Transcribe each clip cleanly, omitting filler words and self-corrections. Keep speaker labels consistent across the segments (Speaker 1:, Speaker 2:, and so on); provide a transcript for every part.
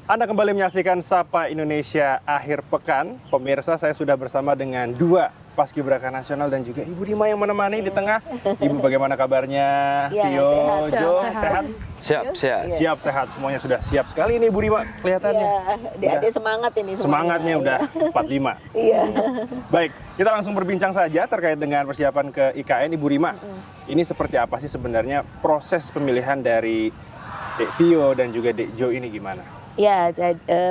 Speaker 1: Anda kembali menyaksikan Sapa Indonesia Akhir Pekan. Pemirsa, saya sudah bersama dengan dua paskibraka nasional dan juga Ibu Rima yang menemani di tengah. Ibu, bagaimana kabarnya?
Speaker 2: Ya,
Speaker 1: Vio,
Speaker 2: sehat,
Speaker 1: Jo,
Speaker 2: sehat.
Speaker 1: sehat? Siap, sehat. Semuanya sudah siap sekali ini Ibu Rima kelihatannya.
Speaker 2: Iya, adik semangat ini
Speaker 1: Semangatnya udah 45.
Speaker 2: Iya.
Speaker 1: Baik, kita langsung berbincang saja terkait dengan persiapan ke IKN. Ibu Rima, ini seperti apa sih sebenarnya proses pemilihan dari Dek Vio dan juga Dek Jo ini gimana?
Speaker 2: Ya,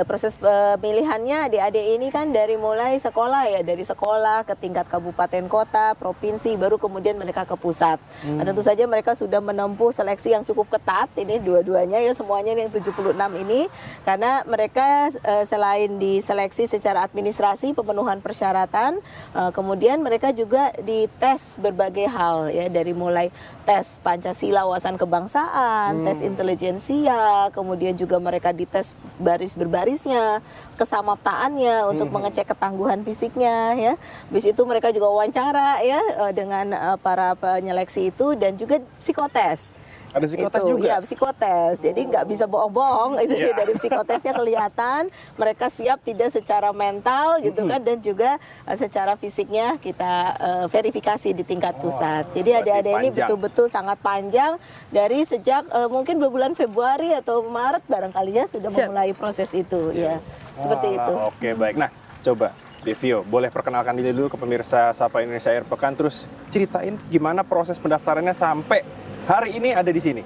Speaker 2: proses pemilihannya adik-adik ini kan dari mulai sekolah ya, dari sekolah ke tingkat kabupaten kota, provinsi, baru kemudian mereka ke pusat. Nah, tentu saja mereka sudah menempuh seleksi yang cukup ketat, ini dua-duanya ya, semuanya yang 76 ini, karena mereka selain diseleksi secara administrasi, pemenuhan persyaratan, kemudian mereka juga dites berbagai hal ya, dari mulai tes Pancasila, wawasan kebangsaan, tes intelijensia, kemudian juga mereka dites baris berbarisnya, kesamaptaannya untuk mengecek ketangguhan fisiknya ya. Habis itu mereka juga wawancara ya dengan para penyeleksi itu dan juga psikotes.
Speaker 1: Ada psikotes
Speaker 2: itu,
Speaker 1: juga?
Speaker 2: Ya, psikotes. Jadi nggak bisa bohong-bohong. Itu dari psikotesnya kelihatan mereka siap tidak secara mental gitu kan, dan juga secara fisiknya kita verifikasi di tingkat pusat. Jadi adik-adik ini betul-betul sangat panjang dari sejak mungkin bulan Februari atau Maret barangkali ya sudah memulai proses itu ya. Seperti itu.
Speaker 1: Oke, baik. Nah, coba Devio, boleh perkenalkan diri dulu ke pemirsa Sapa Indonesia Akhir Pekan, terus ceritain gimana proses pendaftarannya sampai hari ini ada di sini.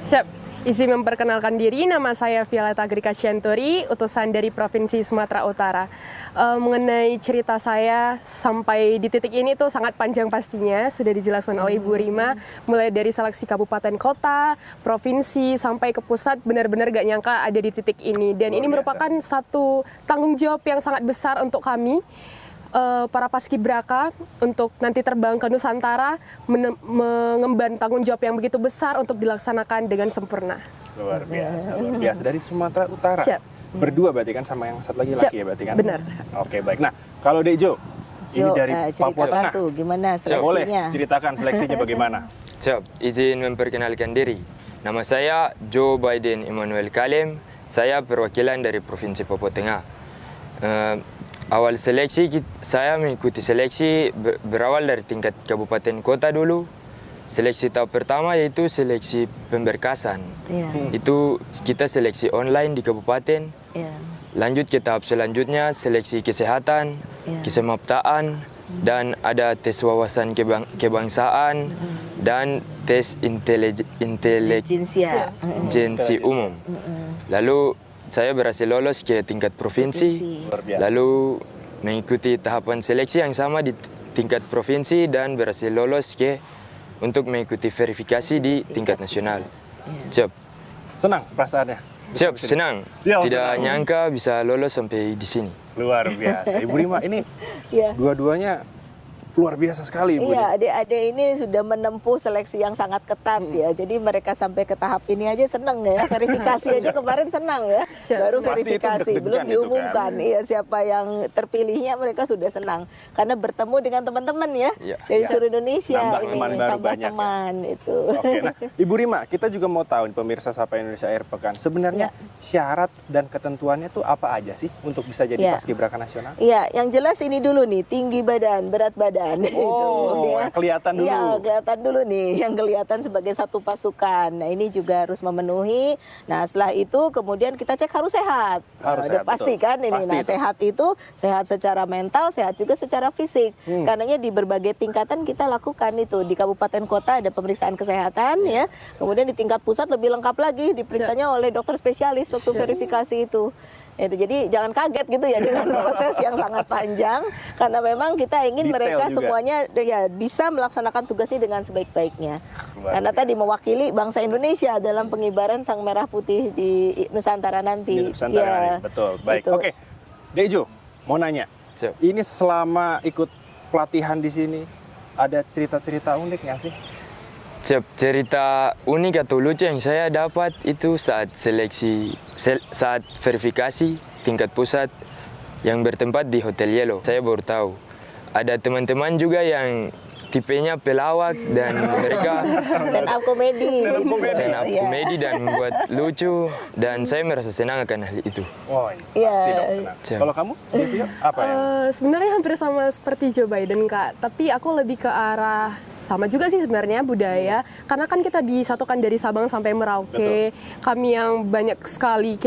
Speaker 3: Siap. Izin memperkenalkan diri, nama saya Violeta Grika Scientori, utusan dari Provinsi Sumatera Utara. Mengenai cerita saya sampai di titik ini tuh sangat panjang pastinya, sudah dijelaskan oleh Ibu Rima, mulai dari seleksi kabupaten kota, provinsi, sampai ke pusat, benar-benar gak nyangka ada di titik ini. Dan ini merupakan satu tanggung jawab yang sangat besar untuk kami, para paskibraka, untuk nanti terbang ke Nusantara, mengemban tanggung jawab yang begitu besar untuk dilaksanakan dengan sempurna.
Speaker 1: Luar biasa, luar biasa. Dari Sumatera Utara.
Speaker 3: Siap.
Speaker 1: Berdua berarti kan sama yang satu lagi
Speaker 3: Siap.
Speaker 1: laki ya berarti kan?
Speaker 3: Benar.
Speaker 1: Oke, baik. Nah, kalau Dek Jo, ini dari Papua Tengah.
Speaker 2: Tuh, gimana seleksinya?
Speaker 1: Boleh ceritakan seleksinya bagaimana?
Speaker 4: Siap, izin memperkenalkan diri. Nama saya Joe Biden Emmanuel Kalem. Saya perwakilan dari Provinsi Papua Tengah. Awal seleksi, saya mengikuti seleksi berawal dari tingkat kabupaten kota dulu. Seleksi tahap pertama yaitu seleksi pemberkasan. Itu kita seleksi online di kabupaten. Lanjut ke tahap selanjutnya seleksi kesehatan, kesemaptaan, dan ada tes wawasan kebangsaan dan tes intelijensi umum. Lalu saya berhasil lolos ke tingkat provinsi, lalu mengikuti tahapan seleksi yang sama di tingkat provinsi dan berhasil lolos untuk mengikuti verifikasi di tingkat nasional. Siap.
Speaker 1: Senang perasaannya?
Speaker 4: Siap, senang. Tidak nyangka bisa lolos sampai di sini.
Speaker 1: Luar biasa. Ibu Rima, ini dua-duanya luar biasa sekali, Ibu.
Speaker 2: Iya, adik-adik ini sudah menempuh seleksi yang sangat ketat ya. Jadi mereka sampai ke tahap ini aja senang ya. Verifikasi aja kemarin senang ya. Baru verifikasi, belum diumumkan. Iya, siapa yang terpilihnya mereka sudah senang. Karena bertemu dengan teman-teman ya dari seluruh Indonesia. Tambah teman itu.
Speaker 1: Oke, nah Ibu Rima, kita juga mau tahu pemirsa Sapa Indonesia Akhir Pekan, sebenarnya syarat dan ketentuannya tuh apa aja sih untuk bisa jadi paskibraka nasional?
Speaker 2: Iya, yang jelas ini dulu nih, tinggi badan, berat badan.
Speaker 1: Yang kelihatan dulu.
Speaker 2: Iya, kelihatan dulu nih, yang kelihatan sebagai satu pasukan. Nah, ini juga harus memenuhi. Nah, setelah itu kemudian kita cek harus sehat.
Speaker 1: Harus sehat,
Speaker 2: pasti
Speaker 1: betul.
Speaker 2: kan ini.
Speaker 1: Pasti
Speaker 2: nah,
Speaker 1: itu.
Speaker 2: sehat itu sehat secara mental, sehat juga secara fisik. Karenanya di berbagai tingkatan kita lakukan itu. Di kabupaten kota ada pemeriksaan kesehatan ya. Kemudian di tingkat pusat lebih lengkap lagi, diperiksanya oleh dokter spesialis waktu verifikasi itu. Jadi jangan kaget gitu ya dengan proses yang sangat panjang, karena memang kita ingin mereka semuanya ya bisa melaksanakan tugasnya dengan sebaik-baiknya. Karena tadi mewakili bangsa Indonesia dalam pengibaran sang merah putih di Nusantara nanti.
Speaker 1: Di Nusantara, betul. Baik. Oke, Dek Jo, mau nanya. Ini selama ikut pelatihan di sini ada cerita-cerita unik nggak sih?
Speaker 4: Cerita unik atau lucu yang saya dapat itu saat seleksi, saat verifikasi tingkat pusat yang bertempat di Hotel Yellow. Saya baru tahu ada teman-teman juga yang tipenya pelawak dan mereka
Speaker 2: Stand up komedi.
Speaker 4: stand up
Speaker 2: Iya.
Speaker 4: komedi dan membuat lucu dan saya merasa senang akan hal itu.
Speaker 1: Wah,
Speaker 2: Iya.
Speaker 1: pasti dong senang.
Speaker 4: Siap.
Speaker 1: Kalau kamu, Devio, apa yang?
Speaker 3: Sebenarnya hampir sama seperti Joe Biden, Kak. Tapi aku lebih ke arah sama juga sih sebenarnya budaya. Karena kan kita disatukan dari Sabang sampai Merauke. Kami yang banyak sekali,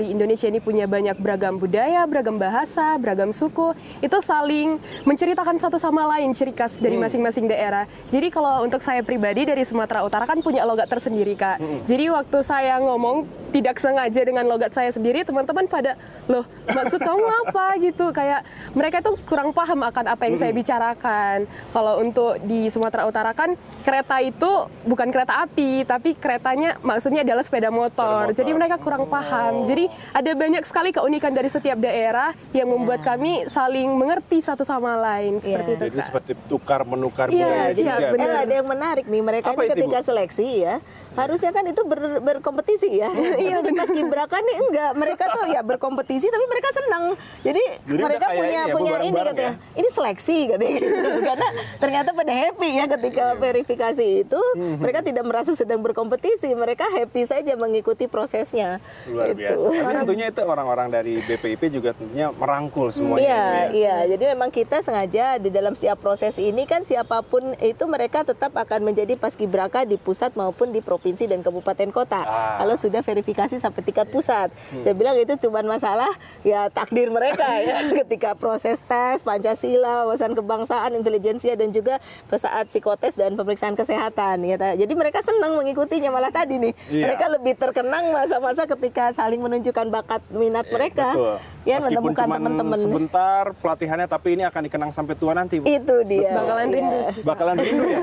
Speaker 3: Indonesia ini punya banyak beragam budaya, beragam bahasa, beragam suku. Itu saling menceritakan satu sama lain ciri khas dari masing-masing daerah. Jadi kalau untuk saya pribadi dari Sumatera Utara kan punya logat tersendiri, Kak. Jadi waktu saya ngomong tidak sengaja dengan logat saya sendiri, teman-teman pada, loh maksud kamu apa gitu. Kayak mereka itu kurang paham akan apa yang saya bicarakan. Kalau untuk di Sumatera Utara kan kereta itu bukan kereta api, tapi keretanya maksudnya adalah sepeda motor. Jadi mereka kurang paham. Jadi ada banyak sekali keunikan dari setiap daerah yang membuat kami saling mengerti satu sama lain. Seperti itu,
Speaker 1: Jadi
Speaker 3: Kak.
Speaker 1: seperti tukar-menukar
Speaker 3: Iya,
Speaker 1: budaya
Speaker 3: siap,
Speaker 1: juga.
Speaker 3: benar.
Speaker 2: Ada yang menarik nih, mereka
Speaker 1: Apa
Speaker 2: ini
Speaker 1: itu,
Speaker 2: ketika
Speaker 1: Bu?
Speaker 2: seleksi ya, harusnya kan itu berkompetisi ya.
Speaker 3: Iya,
Speaker 2: Tapi di Paskibraka nih enggak, mereka tuh ya berkompetisi tapi mereka senang. Jadi
Speaker 1: Jadi
Speaker 2: mereka
Speaker 1: udah kayak
Speaker 2: punya
Speaker 1: ini ya,
Speaker 2: punya ini
Speaker 1: bareng-bareng
Speaker 2: katanya. Ini seleksi katanya gitu. Karena ternyata pada happy ya ketika verifikasi itu, mereka tidak merasa sedang berkompetisi, mereka happy saja mengikuti prosesnya.
Speaker 1: Luar
Speaker 2: Gitu.
Speaker 1: biasa. Tapi tentunya itu orang-orang dari BPIP juga tentunya merangkul semuanya.
Speaker 2: Iya,
Speaker 1: gitu ya.
Speaker 2: iya. Jadi memang kita sengaja di dalam setiap proses ini kan siapapun itu mereka tetap akan menjadi paskibraka di pusat maupun di provinsi dan kabupaten kota. Kalau sudah verifikasi sampai tingkat pusat. Saya bilang itu cuma masalah ya takdir mereka ya ketika proses tes Pancasila, wawasan kebangsaan, intelijensia dan juga saat psikotes dan pemeriksaan kesehatan ya. Jadi mereka senang mengikutinya, malah tadi nih.
Speaker 1: Iya.
Speaker 2: Mereka lebih terkenang masa-masa ketika saling menunjukkan bakat minat mereka.
Speaker 1: Betul.
Speaker 2: Ya,
Speaker 1: Meskipun
Speaker 2: menemukan
Speaker 1: cuma
Speaker 2: teman-teman.
Speaker 1: sebentar pelatihannya, tapi ini akan dikenang sampai tua nanti, Bu.
Speaker 2: Itu dia.
Speaker 3: Bakalan
Speaker 2: Iya.
Speaker 3: rindu sih.
Speaker 1: Bakalan rindu ya.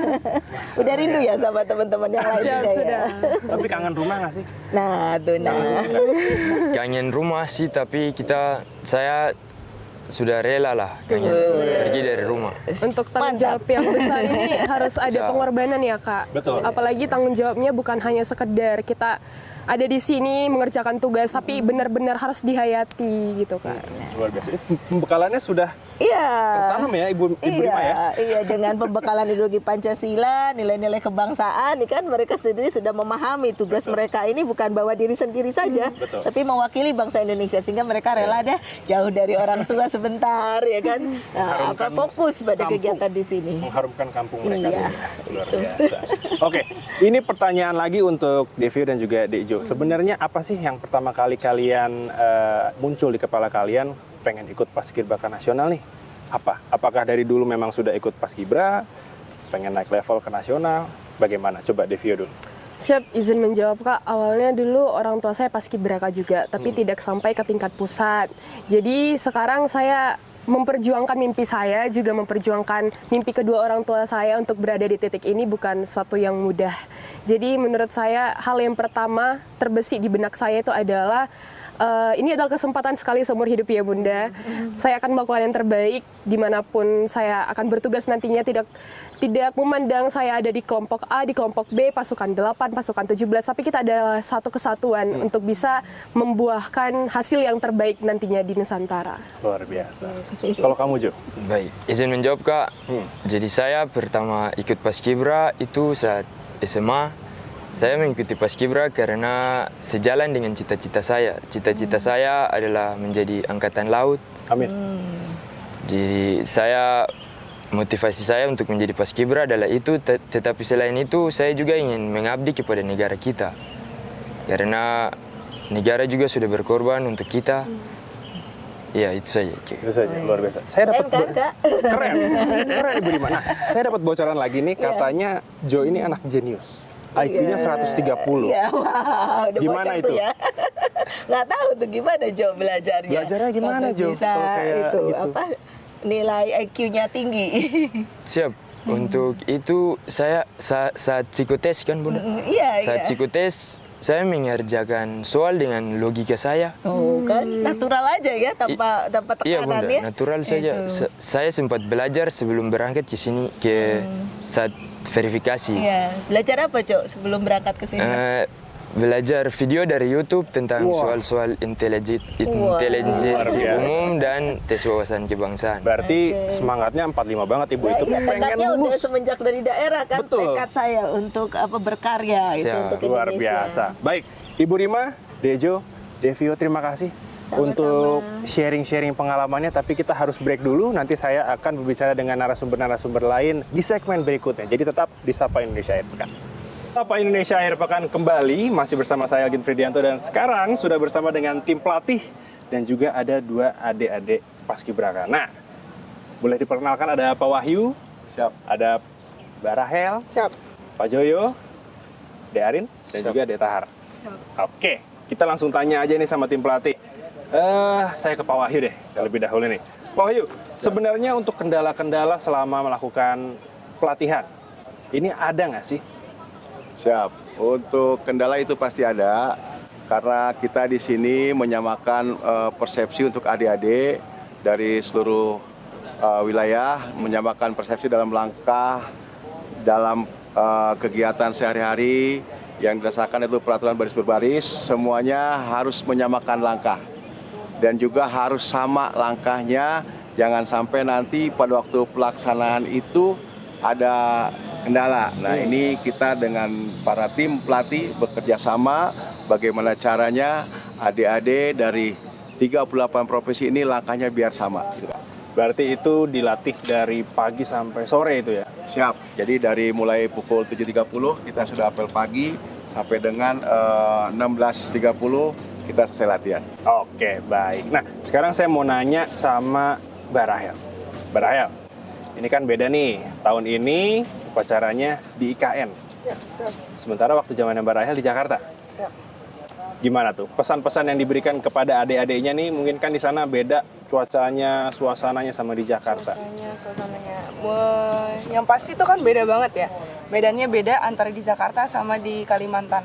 Speaker 2: Udah rindu ya sama teman-teman yang lain
Speaker 3: Siap,
Speaker 2: juga ya.
Speaker 3: sudah.
Speaker 1: Tapi kangen rumah nggak sih?
Speaker 2: Nah, tuh nah.
Speaker 4: Kangen rumah sih, tapi saya sudah rela lah pergi dari rumah.
Speaker 3: Untuk tanggung
Speaker 2: Mantap.
Speaker 3: jawab yang besar ini harus ada
Speaker 4: Siap.
Speaker 3: pengorbanan ya, Kak.
Speaker 1: Betul.
Speaker 3: Apalagi tanggung jawabnya bukan hanya sekedar kita ada di sini mengerjakan tugas, tapi benar-benar harus dihayati gitu, Kak.
Speaker 1: Luar biasa. Pembekalannya sudah
Speaker 2: Iya.
Speaker 1: tertanam ya, Ibu Rima ya?
Speaker 2: Iya, dengan pembekalan ideologi Pancasila, nilai-nilai kebangsaan, ini kan mereka sendiri sudah memahami tugas mereka ini bukan bawa diri sendiri saja,
Speaker 1: Betul.
Speaker 2: tapi mewakili bangsa Indonesia, sehingga mereka rela deh jauh dari orang tua sebentar, ya kan? Nah,
Speaker 1: Mengharumkan
Speaker 2: fokus pada
Speaker 1: kampung.
Speaker 2: kegiatan di sini.
Speaker 1: Mengharumkan kampung mereka.
Speaker 2: Iya,
Speaker 1: Luar biasa. Oke, ini pertanyaan lagi untuk Devio dan juga Dekjo. Sebenarnya apa sih yang pertama kali kalian muncul di kepala kalian pengen ikut Paskibraka nasional nih? Apa? Apakah dari dulu memang sudah ikut Paskibra, pengen naik level ke nasional? Bagaimana? Coba Devio dulu.
Speaker 3: Siap, izin menjawab, Kak. Awalnya dulu orang tua saya paskibraka juga, tapi tidak sampai ke tingkat pusat. Jadi sekarang saya memperjuangkan mimpi saya, juga memperjuangkan mimpi kedua orang tua saya untuk berada di titik ini bukan suatu yang mudah. Jadi menurut saya hal yang pertama terbesit di benak saya itu adalah ini adalah kesempatan sekali seumur hidup ya Bunda. Saya akan melakukan yang terbaik dimanapun saya akan bertugas nantinya, tidak memandang saya ada di kelompok A, di kelompok B, pasukan 8, pasukan 17, tapi kita adalah satu kesatuan untuk bisa membuahkan hasil yang terbaik nantinya di Nusantara.
Speaker 1: Luar biasa. Kalau kamu, Jo?
Speaker 4: Baik, izin menjawab Kak. Jadi saya pertama ikut Paskibra itu saat SMA. Saya mengikuti Paskibra karena sejalan dengan cita-cita saya. Cita-cita saya adalah menjadi angkatan laut.
Speaker 1: Amin.
Speaker 4: Jadi motivasi saya untuk menjadi Paskibra adalah itu, tetapi selain itu saya juga ingin mengabdi kepada negara kita. Karena negara juga sudah berkorban untuk kita. Ya, itu saja.
Speaker 1: Itu saja, luar biasa. Saya dapat keren Ibu Rima. Nah, saya dapat bocoran lagi nih, katanya Jo ini anak jenius. IQ-nya 130.
Speaker 2: Iya, wah, udah
Speaker 1: Gimana
Speaker 2: bocor
Speaker 1: itu?
Speaker 2: tuh ya. Nggak tahu tuh gimana Jo belajarnya.
Speaker 1: Belajarnya gimana,
Speaker 2: Sampai
Speaker 1: Jo?
Speaker 2: Bisa
Speaker 1: Kalau kayak
Speaker 2: itu
Speaker 1: gitu.
Speaker 2: apa nilai IQ-nya tinggi.
Speaker 4: Siap. Untuk itu saya saat psikotes kan Bunda.
Speaker 2: Iya,
Speaker 4: Saat psikotes saya mengerjakan soal dengan logika saya.
Speaker 2: Oh, kan natural aja ya tanpa
Speaker 4: Iya
Speaker 2: tekanan
Speaker 4: Bunda,
Speaker 2: ya.
Speaker 4: natural saja. Saya sempat belajar sebelum berangkat ke sini saat verifikasi.
Speaker 2: Iya, belajar apa Cok sebelum berangkat ke sini?
Speaker 4: belajar video dari YouTube tentang soal-soal intelijensi umum dan tes wawasan kebangsaan.
Speaker 1: Berarti semangatnya 45 banget Ibu itu pengen
Speaker 2: Tekadnya udah
Speaker 1: lulus.
Speaker 2: semenjak dari daerah kan.
Speaker 1: Betul.
Speaker 2: Tekad saya untuk berkarya itu
Speaker 4: Siap.
Speaker 2: untuk
Speaker 1: Luar
Speaker 2: Indonesia.
Speaker 1: biasa. Baik, Ibu Rima, Dejo, Devio, terima kasih untuk sharing-sharing pengalamannya. Tapi kita harus break dulu. Nanti saya akan berbicara dengan narasumber-narasumber lain di segmen berikutnya. Jadi tetap di Sapa Indonesia Akhir Pekan. Sapa Indonesia Akhir Pekan kembali, masih bersama saya Algin Fridianto, dan sekarang sudah bersama dengan tim pelatih dan juga ada 2 adik-adik paskibraka. Nah, boleh diperkenalkan, ada Pak Wahyu,
Speaker 5: Siap.
Speaker 1: ada Mbak Rahel,
Speaker 2: Siap.
Speaker 1: Pak Joyo, De Arin, dan juga De Tahar. Oke, kita langsung tanya aja nih sama tim pelatih. Saya ke Pak Wahyu deh, terlebih dahulu nih. Pak Wahyu, sebenarnya untuk kendala-kendala selama melakukan pelatihan, ini ada nggak sih?
Speaker 5: Siap. Untuk kendala itu pasti ada, karena kita di sini menyamakan persepsi untuk adik-adik dari seluruh wilayah, menyamakan persepsi dalam langkah, dalam kegiatan sehari-hari yang didasarkan itu peraturan baris berbaris, semuanya harus menyamakan langkah. Dan juga harus sama langkahnya, jangan sampai nanti pada waktu pelaksanaan itu ada kendala. Nah, ini kita dengan para tim pelatih bekerja sama bagaimana caranya adik-adik dari 38 provinsi ini langkahnya biar sama. Gitu, Pak.
Speaker 1: Berarti itu dilatih dari pagi sampai sore itu ya?
Speaker 5: Siap. Jadi dari mulai pukul 7.30 kita sudah apel pagi sampai dengan 16.30 kita selesai latihan.
Speaker 1: Oke, baik. Nah, sekarang saya mau nanya sama Mbak Rahel. Mbak Rahel, ini kan beda nih. Tahun ini upacaranya di IKN.
Speaker 6: Ya, siap.
Speaker 1: Sementara waktu zamannya Mbak Rahel di Jakarta.
Speaker 6: Siap.
Speaker 1: Gimana tuh? Pesan-pesan yang diberikan kepada adik-adiknya nih, mungkin kan di sana beda cuacanya, suasananya sama di Jakarta.
Speaker 6: Suasananya. Yang pasti itu kan beda banget ya. Medannya beda antara di Jakarta sama di Kalimantan.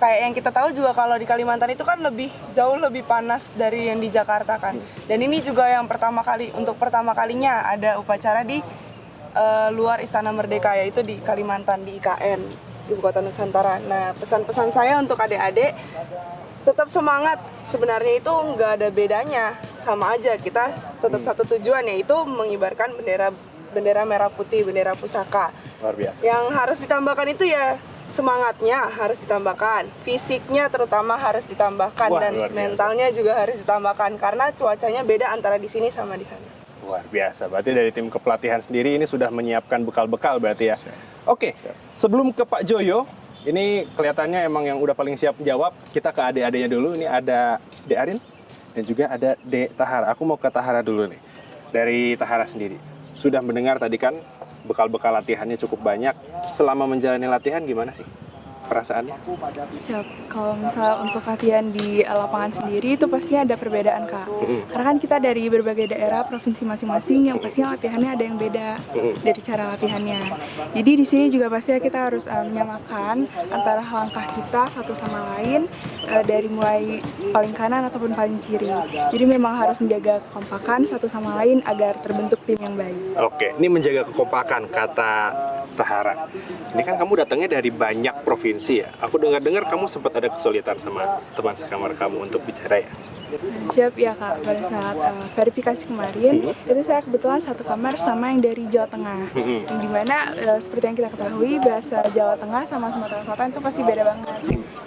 Speaker 6: Kayak yang kita tahu juga kalau di Kalimantan itu kan jauh lebih panas dari yang di Jakarta kan. Dan ini juga yang untuk pertama kalinya ada upacara di luar Istana Merdeka, yaitu di Kalimantan, di IKN, Ibu Kota Nusantara. Nah, pesan-pesan saya untuk adik-adik, tetap semangat. Sebenarnya itu nggak ada bedanya, sama aja kita tetap satu tujuan, yaitu mengibarkan bendera merah putih, bendera pusaka.
Speaker 1: Luar biasa.
Speaker 6: Yang harus ditambahkan itu ya semangatnya harus ditambahkan, fisiknya terutama harus ditambahkan,
Speaker 1: Wah,
Speaker 6: dan
Speaker 1: luar biasa.
Speaker 6: mentalnya juga harus ditambahkan karena cuacanya beda antara di sini sama di sana.
Speaker 1: Luar biasa. Berarti dari tim kepelatihan sendiri ini sudah menyiapkan bekal-bekal berarti ya. Oke, sebelum ke Pak Joyo, ini kelihatannya emang yang udah paling siap jawab. Kita ke adik-adiknya dulu. Ini ada De Arin dan juga ada De Tahara. Aku mau ke Tahara dulu nih. Dari Tahara sendiri. Sudah mendengar tadi kan bekal-bekal latihannya cukup banyak. Selama menjalani latihan gimana sih perasaannya?
Speaker 7: Siap. Kalau misalnya untuk latihan di lapangan sendiri itu pastinya ada perbedaan, Kak. Karena kan kita dari berbagai daerah, provinsi masing-masing yang pastinya latihannya ada yang beda dari cara latihannya. Jadi di sini juga pastinya kita harus menyamakan antara langkah kita satu sama lain dari mulai paling kanan ataupun paling kiri. Jadi memang harus menjaga kekompakan satu sama lain agar terbentuk tim yang baik.
Speaker 1: Oke, ini menjaga kekompakan kata Tahara. Ini kan kamu datangnya dari banyak provinsi ya. Aku dengar-dengar kamu sempat ada kesulitan sama teman sekamar kamu untuk bicara ya.
Speaker 7: Siap ya Kak, pada saat verifikasi kemarin itu saya kebetulan satu kamar sama yang dari Jawa Tengah, yang dimana seperti yang kita ketahui bahasa Jawa Tengah sama Sumatera Selatan itu pasti beda banget.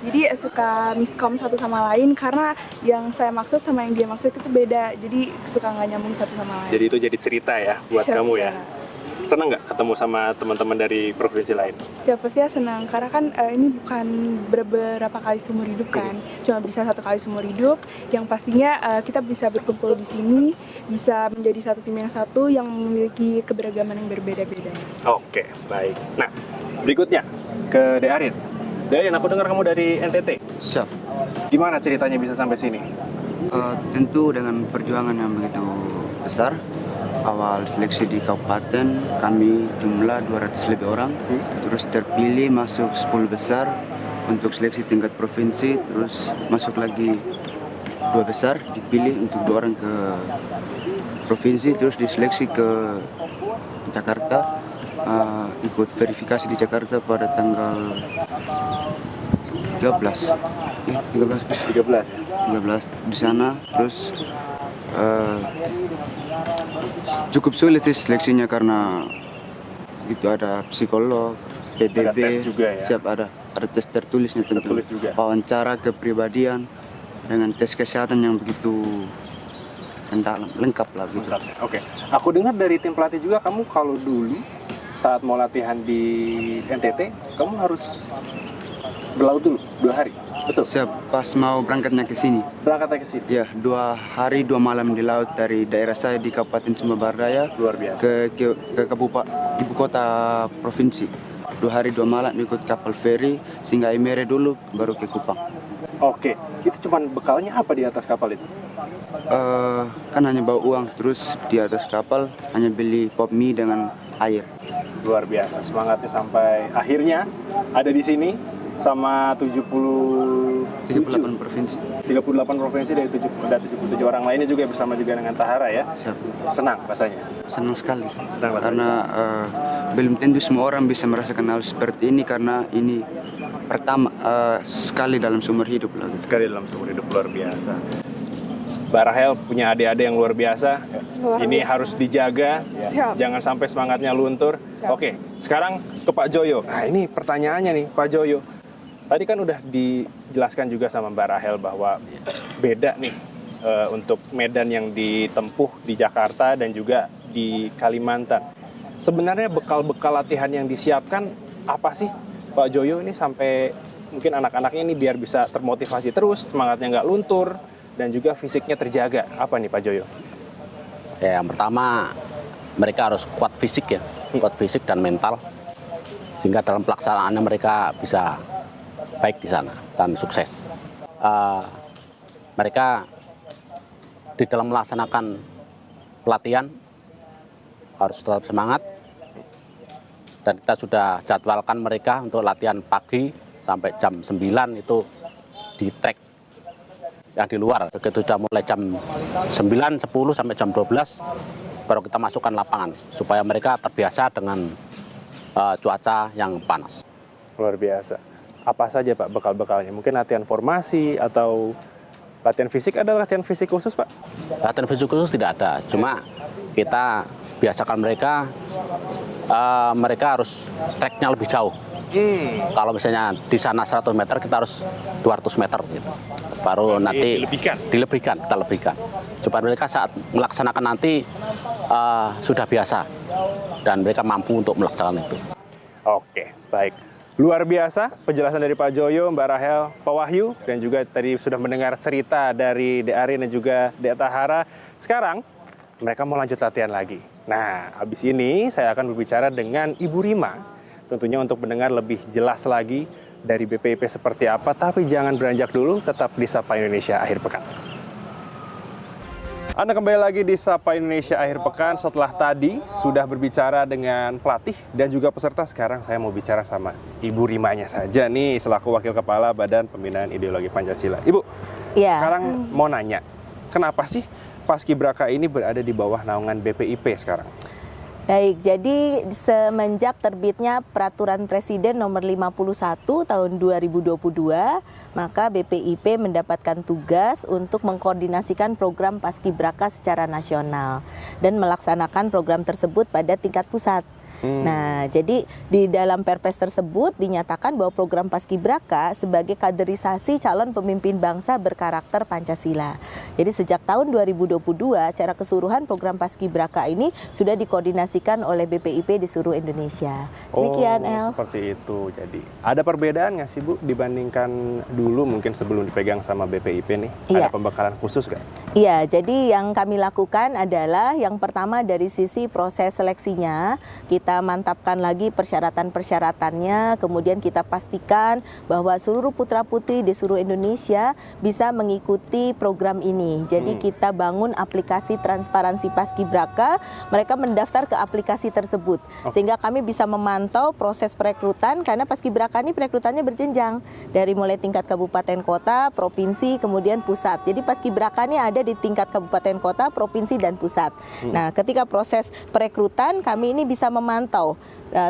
Speaker 7: Jadi suka miskom satu sama lain karena yang saya maksud sama yang dia maksud itu beda, jadi suka nggak nyambung satu sama lain.
Speaker 1: Jadi itu jadi cerita ya buat
Speaker 7: Siap,
Speaker 1: kamu ya.
Speaker 7: ya.
Speaker 1: Senang nggak ketemu sama teman-teman dari provinsi lain?
Speaker 7: Ya pastinya senang, karena kan ini bukan beberapa kali seumur hidup kan, cuma bisa satu kali seumur hidup. Yang pastinya kita bisa berkumpul di sini, bisa menjadi satu tim yang satu yang memiliki keberagaman yang berbeda-beda.
Speaker 1: Oke, baik. Nah, berikutnya ke De Arin. De Arin, aku dengar kamu dari NTT.
Speaker 8: Siap.
Speaker 1: Gimana ceritanya bisa sampai sini?
Speaker 8: Tentu dengan perjuangan yang begitu besar. Awal seleksi di kabupaten kami jumlah 200 lebih orang, terus terpilih masuk 10 besar untuk seleksi tingkat provinsi, terus masuk lagi 2 besar, dipilih untuk 2 orang ke provinsi, terus diseleksi ke Jakarta, ikut verifikasi di Jakarta pada tanggal 13 13.
Speaker 1: 13 ya?
Speaker 8: 13 di sana. Terus cukup sulit sih seleksinya karena itu ada psikolog, PBB,
Speaker 1: Ada tes juga ya?
Speaker 8: siap ada tes tertulisnya tentu.
Speaker 1: Tertulis juga.
Speaker 8: Wawancara kepribadian dengan tes kesehatan yang begitu mendalam, lengkap lah gitu.
Speaker 1: Lengkap ya? Oke. Aku dengar dari tim pelatih juga, kamu kalau dulu saat mau latihan di NTT, kamu harus berlaut dulu 2 hari. Betul?
Speaker 8: Siap, pas mau berangkatnya ke sini.
Speaker 1: Berangkatnya ke sini.
Speaker 8: Ya, 2 hari 2 malam di laut dari daerah saya di Kabupaten Sumba Barat Daya
Speaker 1: Luar biasa.
Speaker 8: ke ibu kota provinsi. 2 hari 2 malam ikut kapal feri sehingga Imere dulu baru ke Kupang.
Speaker 1: Oke. Itu cuman bekalnya apa di atas kapal itu?
Speaker 8: Kan hanya bawa uang, terus di atas kapal hanya beli pop mie dengan air.
Speaker 1: Luar biasa. Semangatnya sampai akhirnya ada di sini sama
Speaker 8: 38 provinsi.
Speaker 1: 38 provinsi dari 77 orang lainnya juga bersama juga dengan Tahara ya.
Speaker 8: Siap.
Speaker 1: Senang rasanya.
Speaker 8: Senang sekali sih.
Speaker 1: Senang rasanya.
Speaker 8: Karena belum tentu semua orang bisa merasakan hal seperti ini karena ini pertama sekali dalam seumur hidup lah. Gitu.
Speaker 1: Sekali dalam seumur hidup, luar biasa. Mbak Rahel punya adik-adik yang luar biasa. Ini harus dijaga.
Speaker 6: Siap.
Speaker 1: Jangan sampai semangatnya luntur.
Speaker 6: Siap.
Speaker 1: Oke, sekarang ke Pak Joyo. Nah, ini pertanyaannya nih, Pak Joyo. Tadi kan udah dijelaskan juga sama Mbak Rahel bahwa beda nih untuk medan yang ditempuh di Jakarta dan juga di Kalimantan. Sebenarnya bekal-bekal latihan yang disiapkan apa sih Pak Joyo ini sampai mungkin anak-anaknya ini biar bisa termotivasi terus, semangatnya nggak luntur, dan juga fisiknya terjaga. Apa nih Pak Joyo?
Speaker 9: Ya, yang pertama mereka harus kuat fisik ya, kuat fisik dan mental, sehingga dalam pelaksanaannya mereka bisa baik di sana dan sukses. Mereka di dalam melaksanakan pelatihan harus tetap semangat, dan kita sudah jadwalkan mereka untuk latihan pagi sampai jam 9 itu di trek yang di luar. Begitu sudah mulai jam 9, 10 sampai jam 12 baru kita masukkan lapangan supaya mereka terbiasa dengan cuaca yang panas.
Speaker 1: Luar biasa. Apa saja Pak bekal-bekalnya? Mungkin latihan formasi atau latihan fisik? Ada latihan fisik khusus Pak?
Speaker 9: Latihan fisik khusus tidak ada, cuma kita biasakan mereka harus treknya lebih jauh. Kalau misalnya di sana 100 meter, kita harus 200 meter gitu. Baru nanti dilebihkan, kita lebihkan. Supaya mereka saat melaksanakan nanti sudah biasa dan mereka mampu untuk melaksanakan itu.
Speaker 1: Oke, baik. Luar biasa penjelasan dari Pak Joyo, Mbak Rahel, Pak Wahyu, dan juga tadi sudah mendengar cerita dari Dek Arin dan juga Dek Tahara. Sekarang mereka mau lanjut latihan lagi. Nah, habis ini saya akan berbicara dengan Ibu Rima, tentunya untuk mendengar lebih jelas lagi dari BPIP seperti apa, tapi jangan beranjak dulu, tetap di Sapa Indonesia Akhir Pekan. Anda kembali lagi di Sapa Indonesia Akhir Pekan. Setelah tadi sudah berbicara dengan pelatih dan juga peserta, sekarang saya mau bicara sama Ibu Rimanya saja nih, selaku Wakil Kepala Badan Pembinaan Ideologi Pancasila. Ibu, sekarang mau nanya, kenapa sih Paskibraka ini berada di bawah naungan BPIP sekarang?
Speaker 2: Baik, jadi semenjak terbitnya Peraturan Presiden Nomor 51 tahun 2022, maka BPIP mendapatkan tugas untuk mengkoordinasikan program Paskibraka secara nasional dan melaksanakan program tersebut pada tingkat pusat. Nah, jadi di dalam Perpres tersebut dinyatakan bahwa program Paskibraka sebagai kaderisasi calon pemimpin bangsa berkarakter Pancasila. Jadi sejak tahun 2022, secara keseluruhan program Paskibraka ini sudah dikoordinasikan oleh BPIP di seluruh Indonesia. Demikian, El.
Speaker 1: Seperti itu. Jadi ada perbedaan nggak sih Bu dibandingkan dulu mungkin sebelum dipegang sama BPIP nih? Ada pembekalan khusus nggak?
Speaker 2: Iya, jadi yang kami lakukan adalah yang pertama dari sisi proses seleksinya, kita mantapkan lagi persyaratan-persyaratannya, kemudian kita pastikan bahwa seluruh putra-putri di seluruh Indonesia bisa mengikuti program ini. Jadi kita bangun aplikasi transparansi Paskibraka, mereka mendaftar ke aplikasi tersebut. Sehingga kami bisa memantau proses perekrutan, karena Paskibraka ini perekrutannya berjenjang. Dari mulai tingkat kabupaten kota, provinsi, kemudian pusat. Jadi Paskibraka ini ada di tingkat kabupaten kota, provinsi, dan pusat. Nah, ketika proses perekrutan, kami ini bisa memantau memantau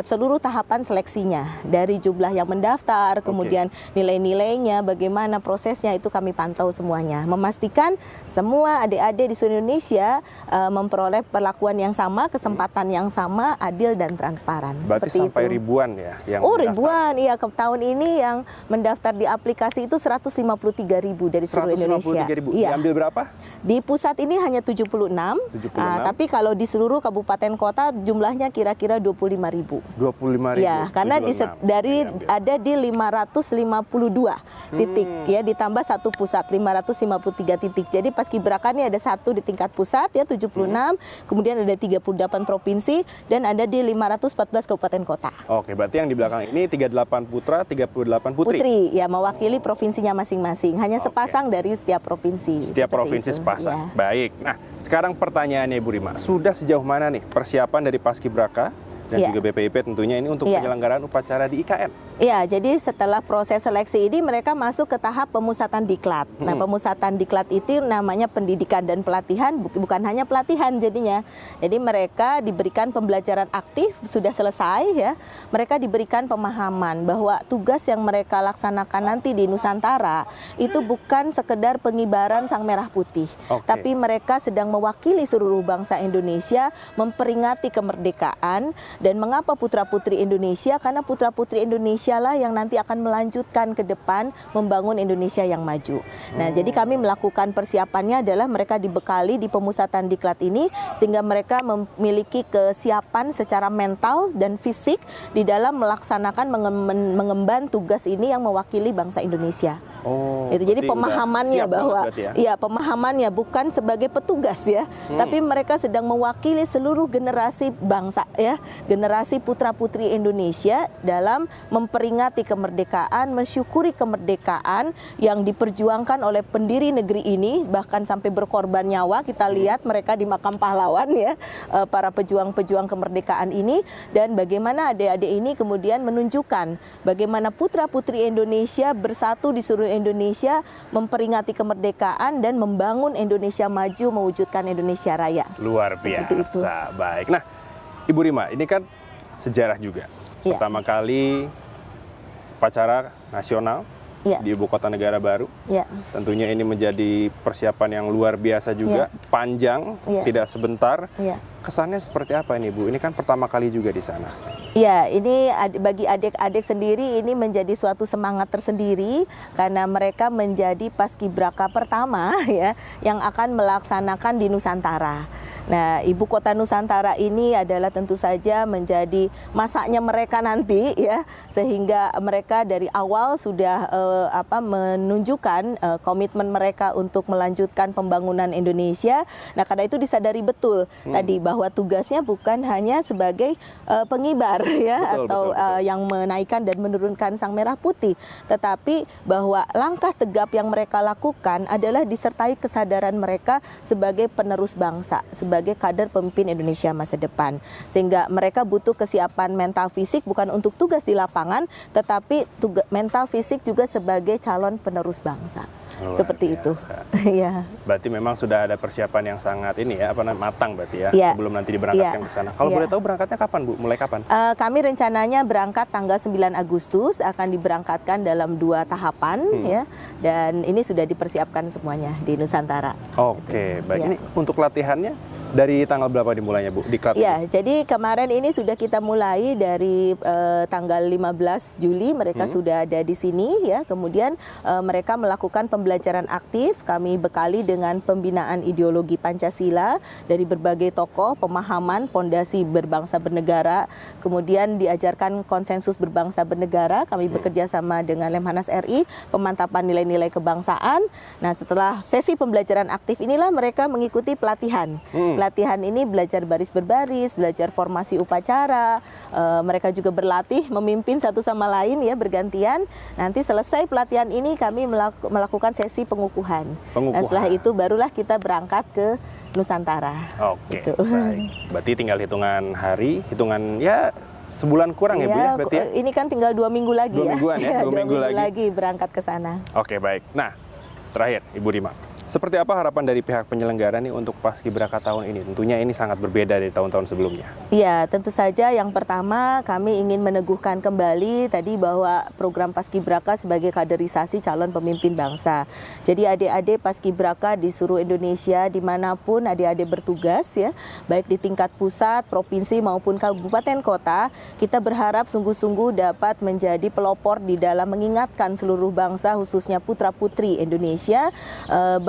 Speaker 2: seluruh tahapan seleksinya, dari jumlah yang mendaftar, kemudian nilai-nilainya, bagaimana prosesnya, itu kami pantau semuanya. Memastikan semua adik-adik di seluruh Indonesia memperoleh perlakuan yang sama, kesempatan yang sama, adil dan transparan.
Speaker 1: Berarti
Speaker 2: seperti
Speaker 1: sampai
Speaker 2: itu.
Speaker 1: ribuan ya yang
Speaker 2: Oh,
Speaker 1: mendaftar?
Speaker 2: ribuan, iya. Ke tahun ini yang mendaftar di aplikasi itu 153.000 dari seluruh Indonesia.
Speaker 1: 153.000.
Speaker 2: Iya.
Speaker 1: Diambil berapa?
Speaker 2: Di pusat ini hanya 76,
Speaker 1: 76.
Speaker 2: Tapi kalau di seluruh kabupaten kota jumlahnya kira-kira 25.000.
Speaker 1: 25.000.
Speaker 2: Ya, karena ada di 552 titik ya, ditambah satu pusat 553 titik. Jadi paskibraka ini ada satu di tingkat pusat ya 76, kemudian ada 38 provinsi dan ada di 514 kabupaten kota.
Speaker 1: Oke, berarti yang di belakang ini 38 putra, 38 putri.
Speaker 2: Putri ya, mewakili provinsinya masing-masing. Hanya sepasang dari setiap provinsi.
Speaker 1: Setiap
Speaker 2: Seperti
Speaker 1: provinsi
Speaker 2: itu,
Speaker 1: sepasang.
Speaker 2: ya.
Speaker 1: Baik. Nah, sekarang pertanyaannya Ibu Rima, sudah sejauh mana nih persiapan dari paskibraka dan
Speaker 2: Ya.
Speaker 1: juga BPIP tentunya ini untuk
Speaker 2: Ya.
Speaker 1: penyelenggaraan upacara di IKN?
Speaker 2: Ya, jadi setelah proses seleksi ini mereka masuk ke tahap pemusatan diklat. Nah, pemusatan diklat itu namanya pendidikan dan pelatihan, bukan hanya pelatihan jadinya. Jadi mereka diberikan pembelajaran aktif, sudah selesai ya. Mereka diberikan pemahaman bahwa tugas yang mereka laksanakan nanti di Nusantara itu bukan sekedar pengibaran sang merah putih, tapi mereka sedang mewakili seluruh bangsa Indonesia memperingati kemerdekaan. Dan mengapa putra-putri Indonesia? Karena putra-putri Indonesia lah yang nanti akan melanjutkan ke depan membangun Indonesia yang maju. Nah, jadi kami melakukan persiapannya adalah mereka dibekali di pemusatan diklat ini sehingga mereka memiliki kesiapan secara mental dan fisik di dalam melaksanakan mengemban tugas ini yang mewakili bangsa Indonesia.
Speaker 1: Oh,
Speaker 2: itu jadi pemahamannya bahwa pemahamannya bukan sebagai petugas ya, tapi mereka sedang mewakili seluruh generasi bangsa ya, generasi putra-putri Indonesia dalam memperingati kemerdekaan, mensyukuri kemerdekaan yang diperjuangkan oleh pendiri negeri ini, bahkan sampai berkorban nyawa. Kita lihat mereka di makam pahlawan ya, para pejuang-pejuang kemerdekaan ini, dan bagaimana adik-adik ini kemudian menunjukkan bagaimana putra-putri Indonesia bersatu di seluruh Indonesia memperingati kemerdekaan dan membangun Indonesia maju, mewujudkan Indonesia Raya.
Speaker 1: Luar biasa. Baik. Nah, Ibu Rima, ini kan sejarah juga. Pertama kali upacara nasional di Ibu Kota Negara Baru. Tentunya ini menjadi persiapan yang luar biasa juga, panjang, tidak sebentar. Kesannya seperti apa ini, Bu? Ini kan pertama kali juga di sana.
Speaker 2: Ya, ini bagi adik-adik sendiri ini menjadi suatu semangat tersendiri karena mereka menjadi paskibraka pertama ya yang akan melaksanakan di Nusantara. Nah, Ibu Kota Nusantara ini adalah tentu saja menjadi masaknya mereka nanti ya, sehingga mereka dari awal sudah menunjukkan komitmen mereka untuk melanjutkan pembangunan Indonesia. Nah, karena itu disadari betul tadi bahwa tugasnya bukan hanya sebagai pengibar ya, betul. Yang menaikkan dan menurunkan sang merah putih, tetapi bahwa langkah tegap yang mereka lakukan adalah disertai kesadaran mereka sebagai penerus bangsa, sebagai kader pemimpin Indonesia masa depan. Sehingga mereka butuh kesiapan mental fisik bukan untuk tugas di lapangan, tetapi mental fisik juga sebagai calon penerus bangsa. Seperti itu. Ya.
Speaker 1: Berarti memang sudah ada persiapan yang sangat matang berarti ya, sebelum nanti diberangkatkan ke sana. Kalau boleh tahu berangkatnya kapan, Bu? Mulai kapan?
Speaker 2: Kami rencananya berangkat tanggal 9 Agustus, akan diberangkatkan dalam 2 tahapan ya. Dan ini sudah dipersiapkan semuanya di Nusantara.
Speaker 1: Oke, baik. Ini untuk latihannya dari tanggal berapa dimulainya, Bu? Diklat
Speaker 2: ya, jadi kemarin ini sudah kita mulai dari tanggal 15 Juli mereka sudah ada di sini ya. Kemudian mereka melakukan pembelajaran aktif. Kami bekali dengan pembinaan ideologi Pancasila dari berbagai tokoh, pemahaman pondasi berbangsa bernegara. Kemudian diajarkan konsensus berbangsa bernegara. Kami bekerja sama dengan Lemhanas RI, pemantapan nilai-nilai kebangsaan. Nah, setelah sesi pembelajaran aktif inilah mereka mengikuti pelatihan. Pelatihan ini belajar baris berbaris, belajar formasi upacara, mereka juga berlatih memimpin satu sama lain ya, bergantian. Nanti selesai pelatihan ini kami melakukan sesi pengukuhan. Nah, setelah itu barulah kita berangkat ke Nusantara.
Speaker 1: Oke, baik. Berarti tinggal hitungan hari, hitungan ya sebulan kurang ya, Bu ya berarti ya?
Speaker 2: Ini kan tinggal 2 minggu lagi
Speaker 1: 2 mingguan ya, 2 minggu
Speaker 2: lagi berangkat ke sana.
Speaker 1: Oke, baik. Nah, terakhir Ibu Rima, Seperti apa harapan dari pihak penyelenggara nih untuk Paskibraka tahun ini? Tentunya ini sangat berbeda dari tahun-tahun sebelumnya.
Speaker 2: Ya, tentu saja yang pertama kami ingin meneguhkan kembali tadi bahwa program Paskibraka sebagai kaderisasi calon pemimpin bangsa. Jadi adik-adik Paskibraka di seluruh Indonesia dimanapun adik-adik bertugas ya, baik di tingkat pusat, provinsi maupun kabupaten kota, kita berharap sungguh-sungguh dapat menjadi pelopor di dalam mengingatkan seluruh bangsa khususnya putra-putri Indonesia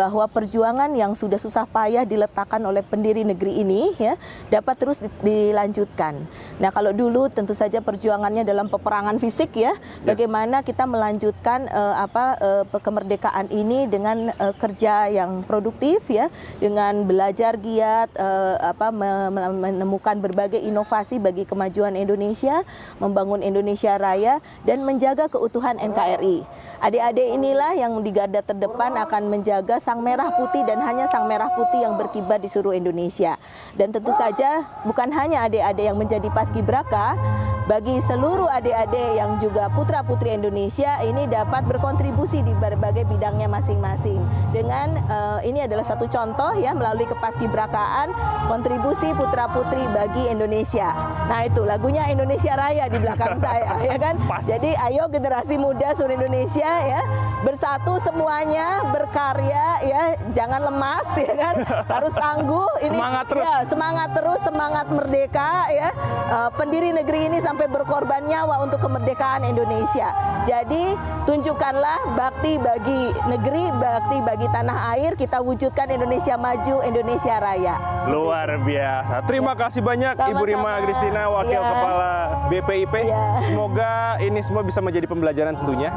Speaker 2: bahwa perjuangan yang sudah susah payah diletakkan oleh pendiri negeri ini ya dapat terus dilanjutkan. Nah, kalau dulu tentu saja perjuangannya dalam peperangan fisik ya, bagaimana kita melanjutkan kemerdekaan ini dengan kerja yang produktif ya, dengan belajar giat menemukan berbagai inovasi bagi kemajuan Indonesia, membangun Indonesia Raya dan menjaga keutuhan NKRI. Adik-adik inilah yang di garda terdepan akan menjaga sang merah putih dan hanya sang merah putih yang berkibar di seluruh Indonesia. Dan tentu saja bukan hanya adik-adik yang menjadi Paskibraka, bagi seluruh adik-adik yang juga putra-putri Indonesia ini dapat berkontribusi di berbagai bidangnya masing-masing. Dengan ini adalah satu contoh ya melalui kepaskibrakaan kontribusi putra-putri bagi Indonesia. Nah, itu lagunya Indonesia Raya di belakang saya ya kan. Jadi ayo generasi muda seluruh Indonesia ya, bersatu semuanya, berkarya ya, jangan lemas ya kan, harus tangguh. Ini
Speaker 1: semangat terus.
Speaker 2: Ya, semangat terus, semangat merdeka ya. Pendiri negeri ini sampai berkorban nyawa untuk kemerdekaan Indonesia. Jadi tunjukkanlah bakti bagi negeri, bakti bagi tanah air, kita wujudkan Indonesia maju, Indonesia Raya.
Speaker 1: Luar biasa. Terima kasih banyak Ibu Rima Agristina, Wakil Kepala BPIP. Semoga ini semua bisa menjadi pembelajaran tentunya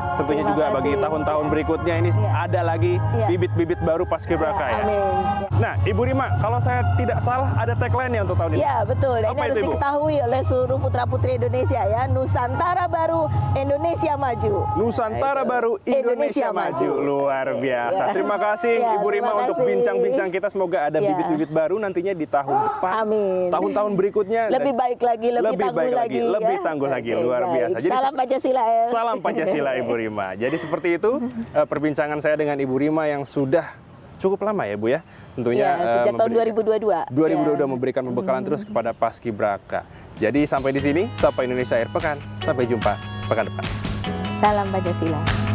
Speaker 1: juga bagi tahun-tahun berikutnya ini ada lagi bibit-bibit baru Paskibraka ya.
Speaker 2: Amin.
Speaker 1: Nah, Ibu Rima, kalau saya tidak salah ada tagline-nya untuk tahun ini.
Speaker 2: Ya, betul. Ini harus diketahui oleh seluruh putra-putri Indonesia ya. Nusantara baru, Indonesia maju.
Speaker 1: Nusantara baru, Indonesia maju. Luar biasa. Terima kasih Ibu Rima untuk bincang-bincang kita. Semoga ada bibit-bibit baru nantinya di tahun depan.
Speaker 2: Amin.
Speaker 1: Tahun-tahun berikutnya
Speaker 2: lebih baik lagi, lebih tangguh lagi.
Speaker 1: Lebih tangguh lagi, luar biasa.
Speaker 2: Jadi salam Pancasila ya.
Speaker 1: Salam Pancasila Ibu Rima. Jadi seperti itu perbincangan saya dengan Ibu Rima yang sudah cukup lama ya Bu ya. Tentunya
Speaker 2: sejak tahun 2022.
Speaker 1: 2022 memberikan pembekalan terus kepada Paskibraka. Jadi sampai di sini Sapa Indonesia Akhir Pekan. Sampai jumpa pekan depan.
Speaker 2: Salam Pancasila.